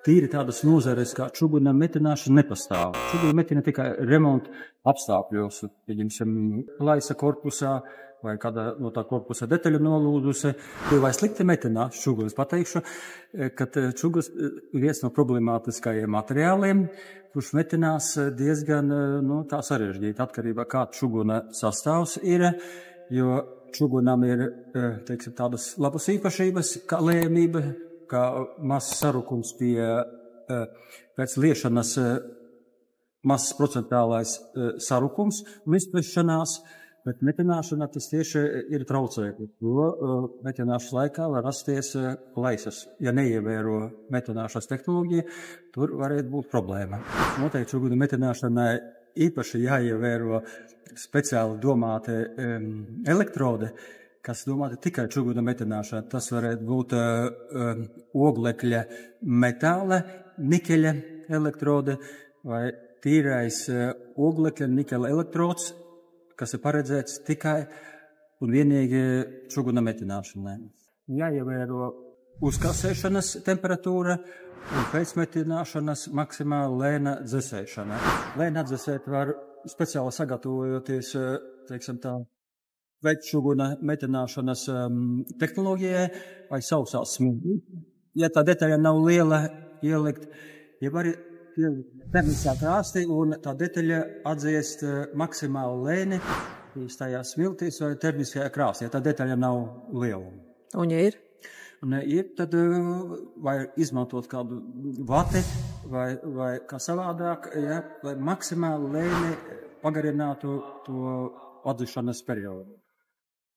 tīri tādas nozares kā čuguna metināšana nepastāv. Čuguna metina tikai remonta apstākļos, pieņemsim, laisa korpusā vai kādā no tā korpusa detaļa nolūduse. Vai slikti metinās čugunas? Pateikšu, ka čuguns ir viens no problemātiskajiem materiāliem, kurš metinās diezgan tā sarežģīti atkarībā kā čuguna sastāvs ir, jo čugunam ir, teiksim, tādas labas īpašības, kā lējamība, kā mazs sarukums pēc liešanas, mazs procentālais sarukums un izplešanās, bet metināšana tas tieši ir traucēklis, jo metināšanas laikā var rasties plaisas. Ja neievēro metināšanas tehnoloģiju, tur varētu būt problēma. Noteikti čuguna metināšanai īpaši jāievēro speciāli domāti elektrode, kas domāti tikai čuguna metināšana. Tas varētu būt oglekļa metāla, nikeļa elektrode vai tīrais oglekļa nikeļa elektrods, kas ir paredzēts tikai un vienīgi čuguna metināšanai. Jāievēro uzkasēšanas temperatūra un pēcmetināšanas maksimāli lēna dzesēšana. Lēna dzesēt var speciāli sagatavojoties, teiksim tā, veikt čuguna metināšanas tehnoloģijai vai sausā smiltī. Ja tā detaļa nav liela, ielikt, ja var termiskā krāstī un tā detaļa atdziest maksimāli lēni tajās smiltīs vai termiskajā krāstī, ja tā detaļa nav liela. Un ja ir? Un ja ir, tad vai izmantot kādu vati vai kā savādāk, ja, lai maksimāli lēni pagarinātu to atdzišanas periodu.